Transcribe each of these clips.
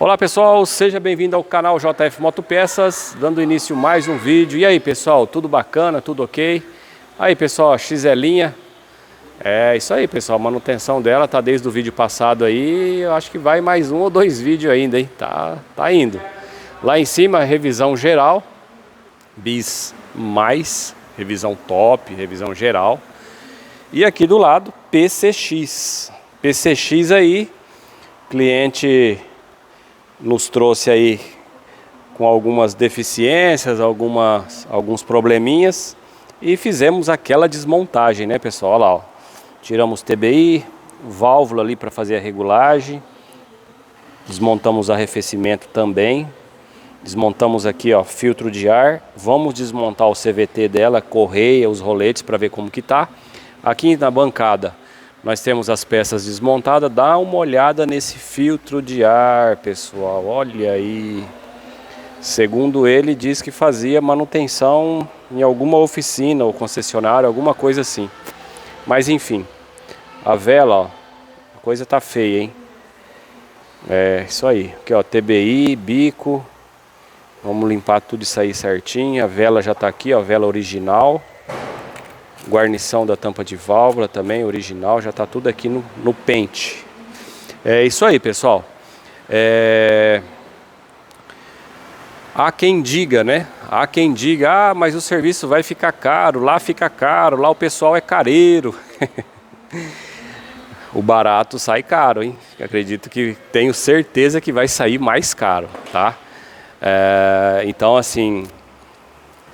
Olá pessoal, seja bem-vindo ao canal JF Motopeças, dando início a mais um vídeo. E aí pessoal, tudo bacana, tudo ok? Aí pessoal, a XLinha, é isso aí pessoal, a manutenção dela tá desde o vídeo passado aí, eu acho que vai mais um ou dois vídeos ainda, hein? Tá indo. Lá em cima, revisão geral, bis mais, revisão top, revisão geral. E aqui do lado, PCX. PCX aí, cliente nos trouxe aí com algumas deficiências, alguns probleminhas e fizemos aquela desmontagem, né pessoal? Olha lá, ó. Tiramos TBI, válvula ali para fazer a regulagem, desmontamos arrefecimento também, desmontamos aqui ó, filtro de ar, vamos desmontar o CVT dela, correia, os roletes para ver como que tá. Aqui na bancada nós temos as peças desmontadas, dá uma olhada nesse filtro de ar, pessoal, olha aí. Segundo ele, diz que fazia manutenção em alguma oficina ou concessionária, alguma coisa assim. Mas enfim, a vela, ó, a coisa tá feia, hein? É, isso aí. Aqui ó, TBI, bico, vamos limpar tudo isso aí certinho. A vela já tá aqui, ó, vela original. Guarnição da tampa de válvula também, original, já está tudo aqui no pente. É isso aí, pessoal. Há quem diga, né? Há quem diga, ah, mas o serviço vai ficar caro, lá fica caro, lá o pessoal é careiro. O barato sai caro, hein? Acredito que, tenho certeza que vai sair mais caro, tá? Então, assim,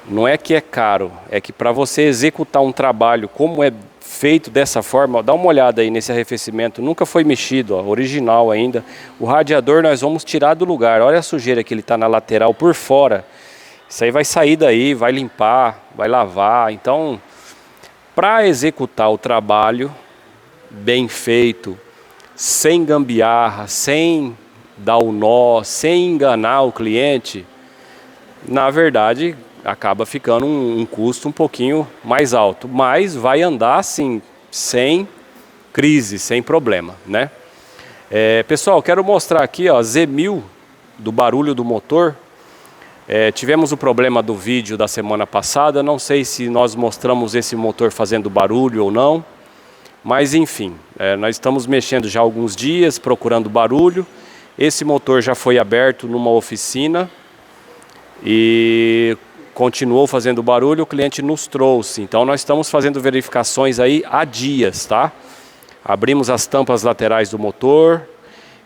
não é que é caro, é que para você executar um trabalho como é feito dessa forma, dá uma olhada aí nesse arrefecimento, nunca foi mexido, ó, original ainda. O radiador nós vamos tirar do lugar, olha a sujeira que ele está na lateral por fora. Isso aí vai sair daí, vai limpar, vai lavar. Então, para executar o trabalho bem feito, sem gambiarra, sem dar o nó, sem enganar o cliente, na verdade acaba ficando um custo um pouquinho mais alto, mas vai andar assim, sem crise, sem problema, né? Pessoal, quero mostrar aqui, ó, Z1000 do barulho do motor. Tivemos o problema do vídeo da semana passada, não sei se nós mostramos esse motor fazendo barulho ou não, mas enfim, nós estamos mexendo já há alguns dias, procurando barulho. Esse motor já foi aberto numa oficina e continuou fazendo barulho, o cliente nos trouxe. Então nós estamos fazendo verificações aí há dias, tá? Abrimos as tampas laterais do motor.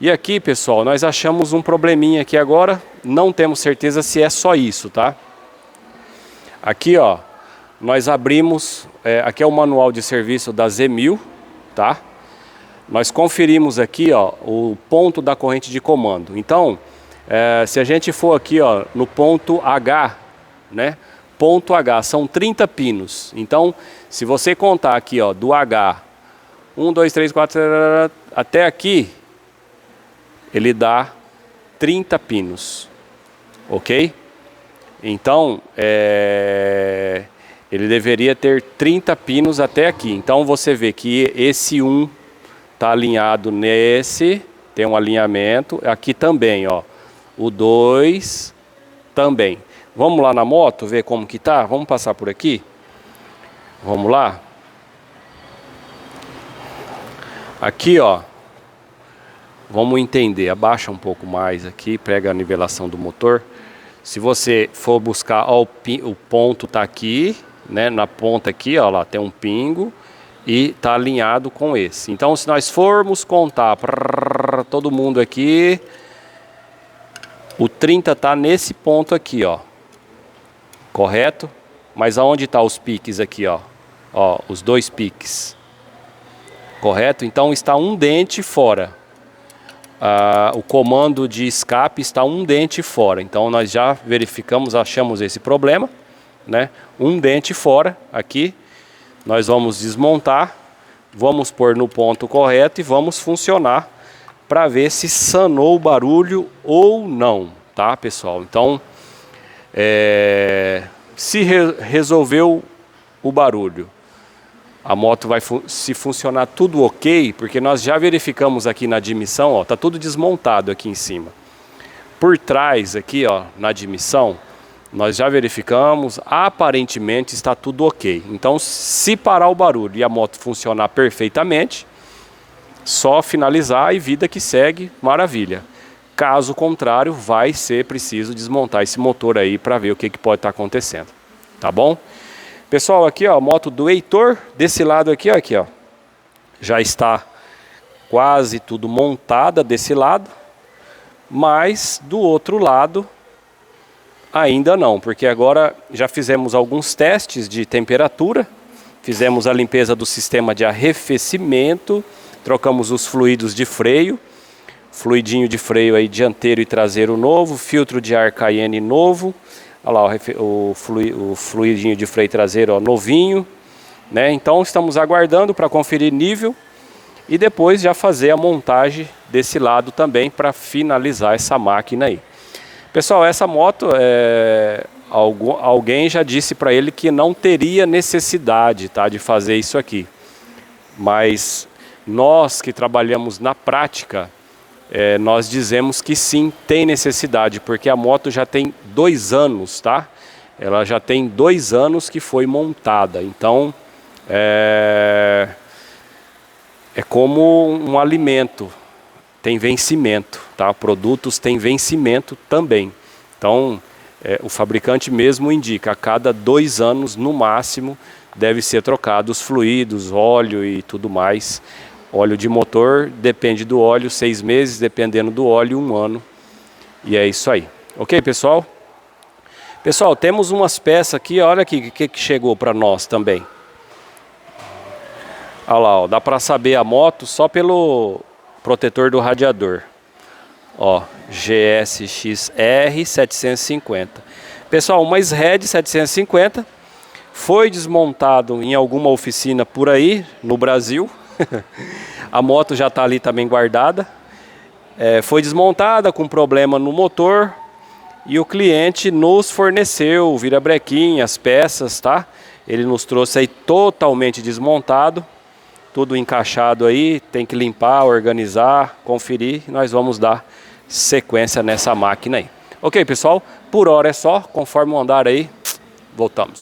E aqui, pessoal, nós achamos um probleminha aqui agora. Não temos certeza se é só isso, tá? Aqui, ó, nós abrimos, aqui é o manual de serviço da Z1000, tá? Nós conferimos aqui, ó, o ponto da corrente de comando. Então, se a gente for aqui, ó, no ponto H, né? Ponto H, são 30 pinos. Então, se você contar aqui, ó, do H, 1, 2, 3, 4, até aqui, ele dá 30 pinos, ok? Então, ele deveria ter 30 pinos até aqui. Então, você vê que esse 1 está alinhado nesse, tem um alinhamento, aqui também, ó, o 2 também. Vamos lá na moto, ver como que tá? Vamos passar por aqui? Vamos lá? Aqui, ó. Vamos entender. Abaixa um pouco mais aqui, pega a nivelação do motor. Se você for buscar, ó, o ponto tá aqui, né? Na ponta aqui, ó, lá tem um pingo e tá alinhado com esse. Então, se nós formos contar para todo mundo aqui, o 30 tá nesse ponto aqui, ó. Correto? Mas aonde está os piques aqui, ó? Ó, os dois piques. Correto? Então está um dente fora. O comando de escape está um dente fora. Então nós já verificamos, achamos esse problema, né? Um dente fora aqui. Nós vamos desmontar, vamos pôr no ponto correto e vamos funcionar para ver se sanou o barulho ou não, tá, pessoal? Então, se resolveu o barulho, a moto vai se funcionar tudo ok, porque nós já verificamos aqui na admissão, ó, tá tudo desmontado aqui em cima. Por trás aqui, ó, na admissão, nós já verificamos, aparentemente está tudo ok. Então, se parar o barulho e a moto funcionar perfeitamente, só finalizar e vida que segue, maravilha. Caso contrário, vai ser preciso desmontar esse motor aí para ver o que pode estar acontecendo. Tá bom? Pessoal, aqui ó, a moto do Heitor, desse lado aqui, ó, já está quase tudo montada desse lado, mas do outro lado ainda não, porque agora já fizemos alguns testes de temperatura, fizemos a limpeza do sistema de arrefecimento, trocamos os fluidos de freio, fluidinho de freio aí dianteiro e traseiro novo, filtro de ar Cayenne novo, olha lá o fluidinho de freio traseiro ó, novinho, né? Então estamos aguardando para conferir nível e depois já fazer a montagem desse lado também para finalizar essa máquina aí. Pessoal, essa moto, alguém já disse para ele que não teria necessidade, tá, de fazer isso aqui. Mas nós que trabalhamos na prática, nós dizemos que sim, tem necessidade, porque a moto já tem 2 anos, tá? Ela já tem 2 anos que foi montada, então é como um alimento, tem vencimento, tá? Produtos têm vencimento também. Então, o fabricante mesmo indica, a cada 2 anos, no máximo, deve ser trocado os fluidos, óleo e tudo mais. Óleo de motor, depende do óleo, 6 meses, dependendo do óleo, 1 ano. E é isso aí. Ok, pessoal? Pessoal, temos umas peças aqui, olha aqui o que chegou para nós também. Olha lá, ó, dá para saber a moto só pelo protetor do radiador. Ó, GSX-R 750. Pessoal, uma SRED 750 foi desmontado em alguma oficina por aí no Brasil. A moto já está ali também guardada. Foi desmontada com problema no motor e o cliente nos forneceu o virabrequim, as peças, tá? Ele nos trouxe aí totalmente desmontado, tudo encaixado aí, tem que limpar, organizar, conferir e nós vamos dar sequência nessa máquina aí. Ok, pessoal? Por hora é só, conforme o andar aí, voltamos.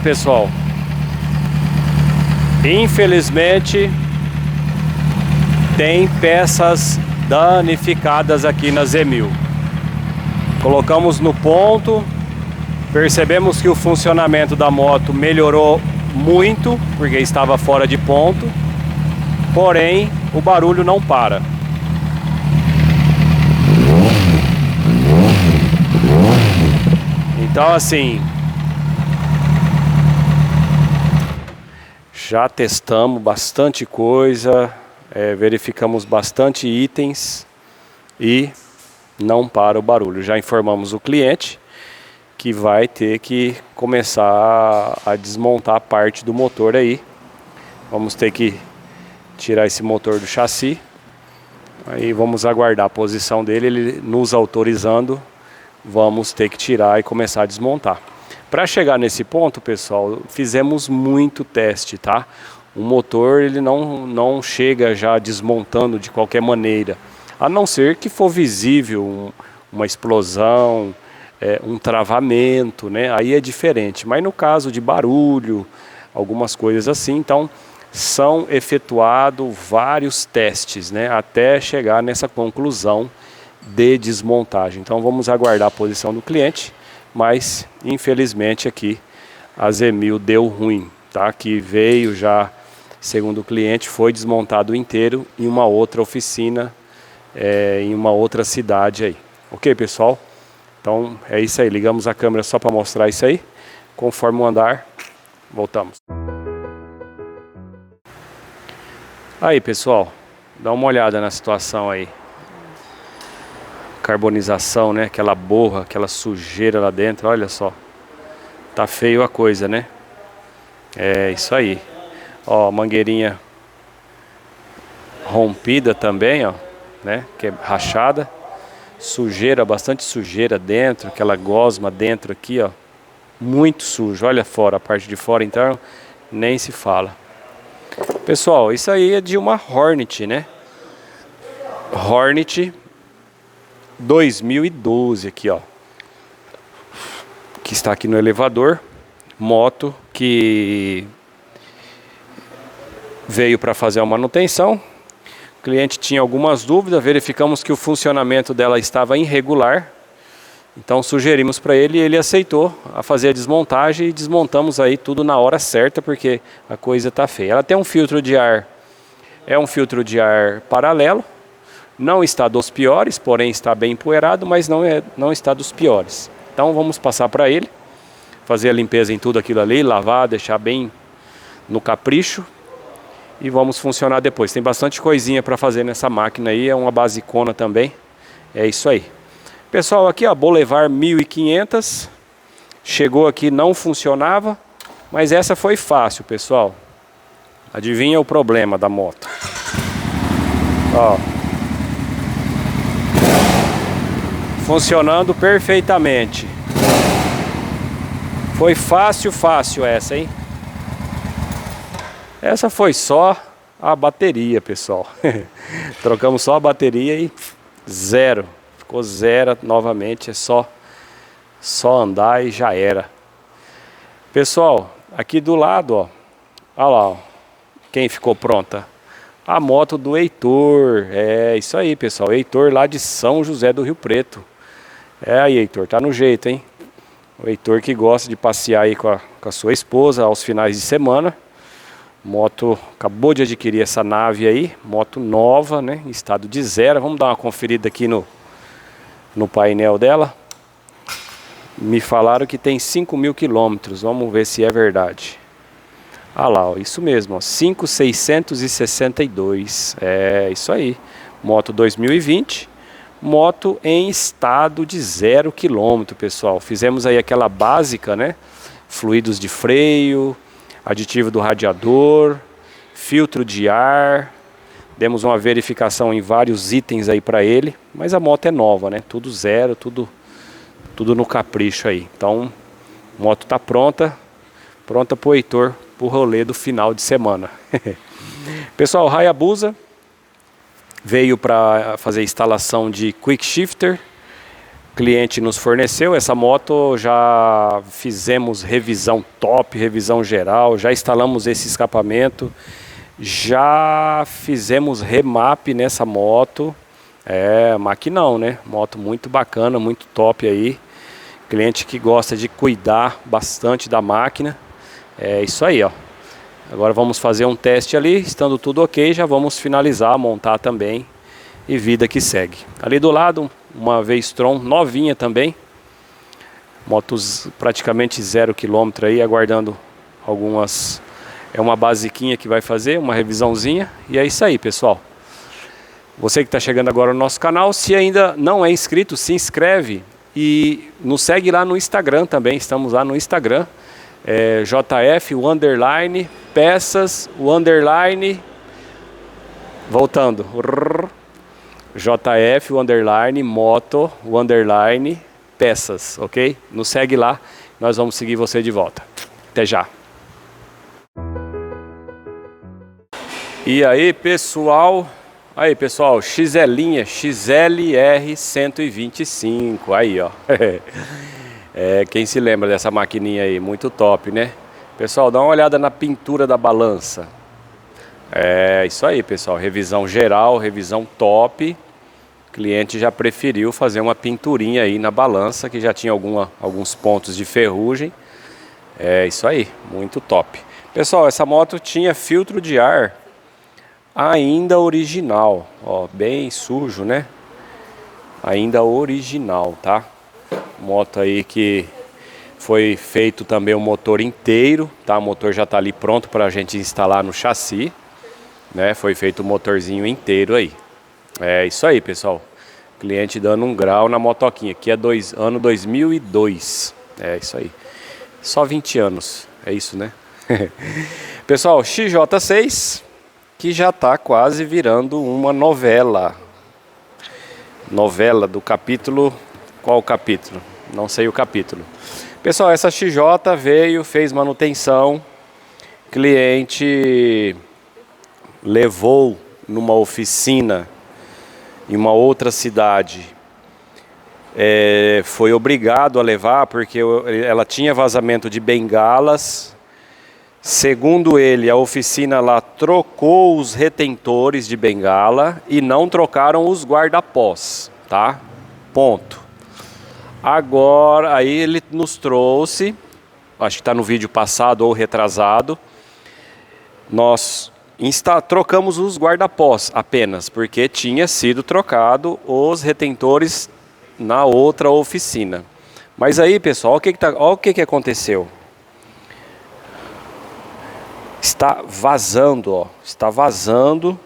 Pessoal, infelizmente tem peças danificadas aqui na Z1000. Colocamos no ponto, percebemos que o funcionamento da moto melhorou muito, porque estava fora de ponto, porém o barulho não para. Então assim, já testamos bastante coisa, verificamos bastante itens e não para o barulho. Já informamos o cliente que vai ter que começar a desmontar parte do motor aí. Vamos ter que tirar esse motor do chassi. Aí vamos aguardar a posição dele, ele nos autorizando, vamos ter que tirar e começar a desmontar. Para chegar nesse ponto, pessoal, fizemos muito teste, tá? O motor ele não chega já desmontando de qualquer maneira, a não ser que for visível uma explosão, um travamento, né? Aí é diferente. Mas no caso de barulho, algumas coisas assim, então são efetuados vários testes, né? Até chegar nessa conclusão de desmontagem. Então vamos aguardar a posição do cliente. Mas infelizmente aqui a Z1000 deu ruim, tá? Que veio já, segundo o cliente, foi desmontado inteiro em uma outra oficina, em uma outra cidade aí. Ok, pessoal? Então é isso aí, ligamos a câmera só para mostrar isso aí. Conforme o andar, voltamos. Aí, pessoal, dá uma olhada na situação aí. carbonização, né? Aquela borra, aquela sujeira lá dentro, olha só. Tá feio a coisa, né? É isso aí. Ó, mangueirinha rompida também, ó, né? Que é rachada. Sujeira, bastante sujeira dentro, aquela gosma dentro aqui, ó. Muito sujo, olha fora, a parte de fora então nem se fala. Pessoal, isso aí é de uma Hornet, né? Hornet 2012 aqui, ó. Que está aqui no elevador. Moto que veio para fazer a manutenção. O cliente tinha algumas dúvidas, verificamos que o funcionamento dela estava irregular. Então sugerimos para ele e ele aceitou a fazer a desmontagem e desmontamos aí tudo na hora certa porque a coisa tá feia. Ela tem um filtro de ar, é um filtro de ar paralelo, não está dos piores, porém está bem empoeirado, mas não está dos piores. Então vamos passar para ele, fazer a limpeza em tudo aquilo ali, lavar, deixar bem no capricho e vamos funcionar depois. Tem bastante coisinha para fazer nessa máquina aí, é uma basicona também, é isso aí. Pessoal, aqui ó, Boulevard 1500, chegou aqui, não funcionava, mas essa foi fácil, pessoal. Adivinha o problema da moto? Ó, funcionando perfeitamente. Foi fácil essa, hein? Essa foi só a bateria, pessoal. Trocamos só a bateria e zero. Ficou zero novamente, é só andar e já era. Pessoal, aqui do lado, ó, olha lá, ó, quem ficou pronta? A moto do Heitor, é isso aí, pessoal, Heitor lá de São José do Rio Preto. É aí, Heitor, tá no jeito, hein? O Heitor que gosta de passear aí com a sua esposa aos finais de semana. Moto, acabou de adquirir essa nave aí, moto nova, né, em estado de zero. Vamos dar uma conferida aqui no painel dela. Me falaram que tem 5.000 quilômetros. Vamos ver se é verdade. Ah lá, ó, isso mesmo, ó, 5.662. É isso aí. Moto 2020. Moto em estado de 0 quilômetro, pessoal. Fizemos aí aquela básica, né? Fluidos de freio, aditivo do radiador, filtro de ar. Demos uma verificação em vários itens aí para ele, mas a moto é nova, né? Tudo zero, tudo no capricho aí. Então, a moto tá pronta pro Heitor, pro rolê do final de semana. Pessoal, Hayabusa veio para fazer a instalação de Quick Shifter. O cliente nos forneceu essa moto, já fizemos revisão top, revisão geral, já instalamos esse escapamento. Já fizemos remap nessa moto. É, maquinão, né? Moto muito bacana, muito top aí. Cliente que gosta de cuidar bastante da máquina. É isso aí, ó. Agora vamos fazer um teste ali. Estando tudo ok, já vamos finalizar, montar também. E vida que segue. Ali do lado, uma V-Strom novinha também. Motos praticamente 0 quilômetro aí, aguardando algumas... É uma basiquinha que vai fazer, uma revisãozinha. E é isso aí, pessoal. Você que está chegando agora no nosso canal, se ainda não é inscrito, se inscreve e nos segue lá no Instagram também. Estamos lá no Instagram. JF, o underline, peças, o underline, voltando. JF, o underline, moto, o underline, peças, ok? Nos segue lá, nós vamos seguir você de volta. Até já. E aí, pessoal, XLR 125, aí ó, quem se lembra dessa maquininha aí, muito top, né? Pessoal, dá uma olhada na pintura da balança. É isso aí, pessoal, revisão geral, revisão top. O cliente já preferiu fazer uma pinturinha aí na balança, que já tinha alguns pontos de ferrugem. É isso aí, muito top. Pessoal, essa moto tinha filtro de ar ainda original, ó, bem sujo, né? Ainda original, tá? Moto aí que foi feito também o motor inteiro, tá? O motor já tá ali pronto para a gente instalar no chassi, né? Foi feito o motorzinho inteiro aí. É isso aí, pessoal. O Cliente dando um grau na motoquinha. Aqui é ano 2002. É isso aí. Só 20 anos. É isso, né? Pessoal, XJ6, que já está quase virando uma novela. Novela do capítulo... Qual o capítulo? Não sei o capítulo. Pessoal, essa XJ veio, fez manutenção. Cliente levou numa oficina em uma outra cidade. Foi obrigado a levar porque ela tinha vazamento de bengalas. Segundo ele, a oficina lá trocou os retentores de bengala e não trocaram os guarda-pós, tá? Ponto. Agora, aí ele nos trouxe, acho que está no vídeo passado ou retrasado, nós trocamos os guarda-pós apenas, porque tinha sido trocado os retentores na outra oficina. Mas aí, pessoal, olha o que aconteceu. Está vazando, ó. Está vazando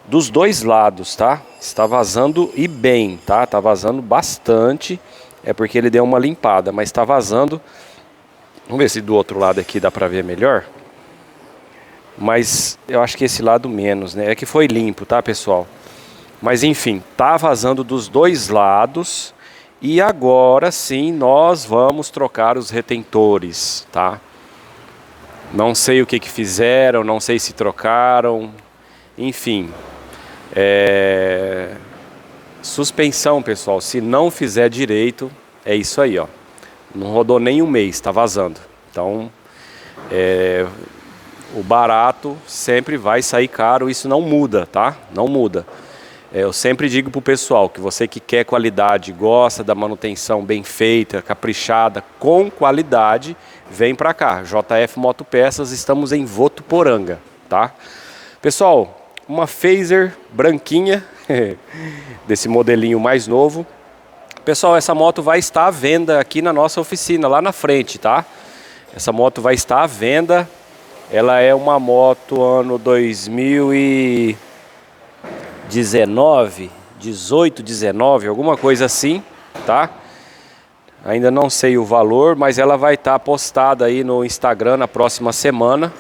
dos dois lados, tá? Está vazando e bem, tá? Está vazando bastante. É porque ele deu uma limpada, mas está vazando. Vamos ver se do outro lado aqui dá para ver melhor. Mas eu acho que esse lado menos, né? É que foi limpo, tá, pessoal? Mas enfim, tá vazando dos dois lados. E agora sim nós vamos trocar os retentores, tá? Não sei o que fizeram, não sei se trocaram. Enfim. Suspensão, pessoal. Se não fizer direito, é isso aí, ó. Não rodou nem um mês, tá vazando. Então, o barato sempre vai sair caro, isso não muda, tá? Não muda. Eu sempre digo pro pessoal que você que quer qualidade, gosta da manutenção bem feita, caprichada, com qualidade, vem pra cá. JF Motopeças, estamos em Votuporanga, tá? Pessoal, uma Phaser branquinha, desse modelinho mais novo. Pessoal, essa moto vai estar à venda aqui na nossa oficina, lá na frente, tá? Essa moto vai estar à venda. Ela é uma moto ano 2019, 18, 19, alguma coisa assim, tá? Ainda não sei o valor, mas ela vai estar postada aí no Instagram na próxima semana.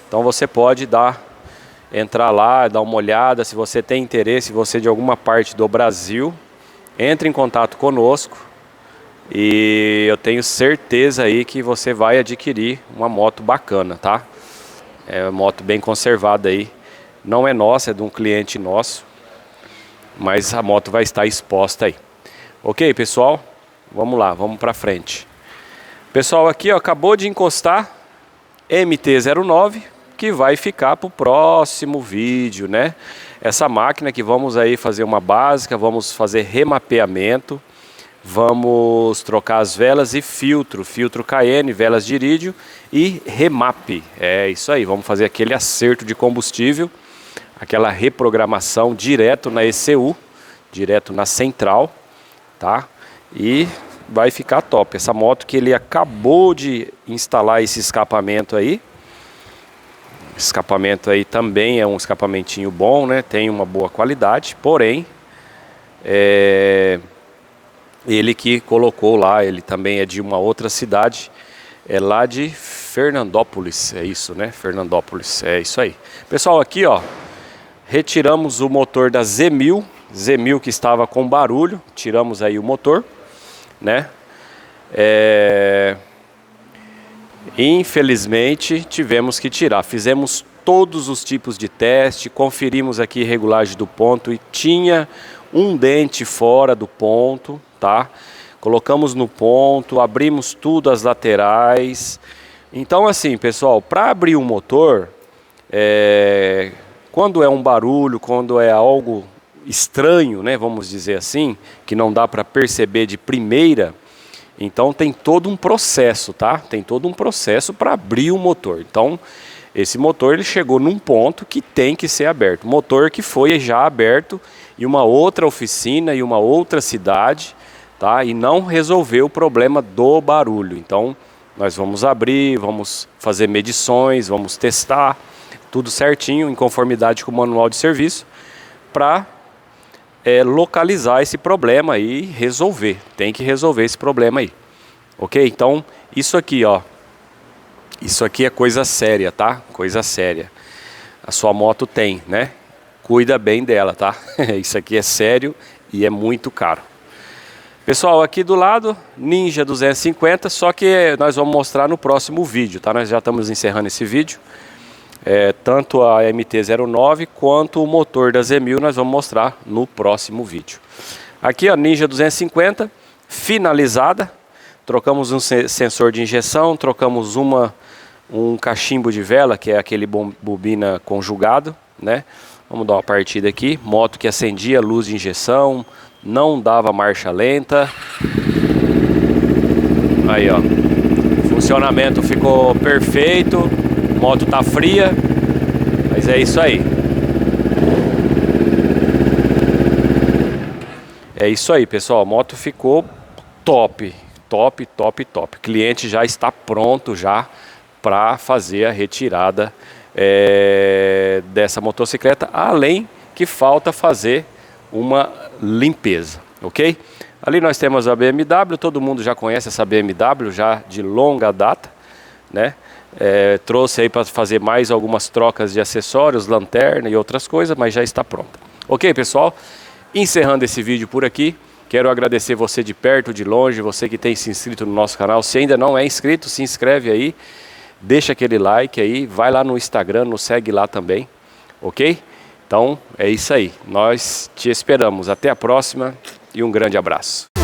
Então você pode entrar lá, dar uma olhada. Se você tem interesse, você de alguma parte do Brasil, entre em contato conosco. E eu tenho certeza aí que você vai adquirir uma moto bacana, tá? É uma moto bem conservada aí. Não é nossa, é de um cliente nosso. Mas a moto vai estar exposta aí. Ok, pessoal? Vamos lá, vamos pra frente. Pessoal, aqui ó, acabou de encostar MT-09, que vai ficar pro próximo vídeo, né? Essa máquina que vamos aí fazer uma básica, vamos fazer remapeamento. Vamos trocar as velas e filtro KN, velas de irídio e remap. É isso aí, vamos fazer aquele acerto de combustível, aquela reprogramação direto na ECU, direto na central, tá? E vai ficar top. Essa moto que ele acabou de instalar esse escapamento aí. Esse escapamento aí também é um escapamentinho bom, né? Tem uma boa qualidade, porém ele que colocou lá, ele também é de uma outra cidade, é lá de Fernandópolis, é isso, né? Fernandópolis, é isso aí. Pessoal, aqui ó, retiramos o motor da Z1000 que estava com barulho, tiramos aí o motor, né? Infelizmente tivemos que tirar, fizemos todos os tipos de teste, conferimos aqui a regulagem do ponto e tinha um dente fora do ponto, tá? Colocamos no ponto, abrimos tudo as laterais. Então assim, pessoal, para abrir um motor, quando é um barulho, quando é algo estranho, né, vamos dizer assim, que não dá para perceber de primeira, então tem todo um processo, tá? Tem todo um processo para abrir o motor. Então, esse motor ele chegou num ponto que tem que ser aberto. Motor que foi já aberto em uma outra oficina, em uma outra cidade, tá? E não resolveu o problema do barulho. Então, nós vamos abrir, vamos fazer medições, vamos testar tudo certinho, em conformidade com o manual de serviço, para localizar esse problema e resolver. Tem que resolver esse problema aí. Ok? Então, isso aqui, ó. Isso aqui é coisa séria, tá? Coisa séria. A sua moto tem, né? Cuida bem dela, tá? Isso aqui é sério e é muito caro. Pessoal, aqui do lado, Ninja 250, só que nós vamos mostrar no próximo vídeo, tá? Nós já estamos encerrando esse vídeo. Tanto a MT-09 quanto o motor da Z1000 nós vamos mostrar no próximo vídeo. Aqui a Ninja 250, finalizada. Trocamos um sensor de injeção, trocamos um cachimbo de vela, que é aquele bobina conjugado, né? Vamos dar uma partida aqui. Moto que acendia luz de injeção, não dava marcha lenta. Aí, ó. Funcionamento ficou perfeito. Moto tá fria, mas é isso aí. É isso aí, pessoal. A moto ficou top, top, top, top. O cliente já está pronto já para fazer a retirada dessa motocicleta, além que falta fazer uma limpeza, ok? Ali nós temos a BMW, todo mundo já conhece essa BMW já de longa data, né? Trouxe aí para fazer mais algumas trocas de acessórios, lanterna e outras coisas, mas já está pronta. Ok, pessoal? Encerrando esse vídeo por aqui, quero agradecer você de perto, de longe, você que tem se inscrito no nosso canal. Se ainda não é inscrito, se inscreve aí, deixa aquele like aí, vai lá no Instagram, nos segue lá também, ok? Então é isso aí, nós te esperamos. Até a próxima e um grande abraço.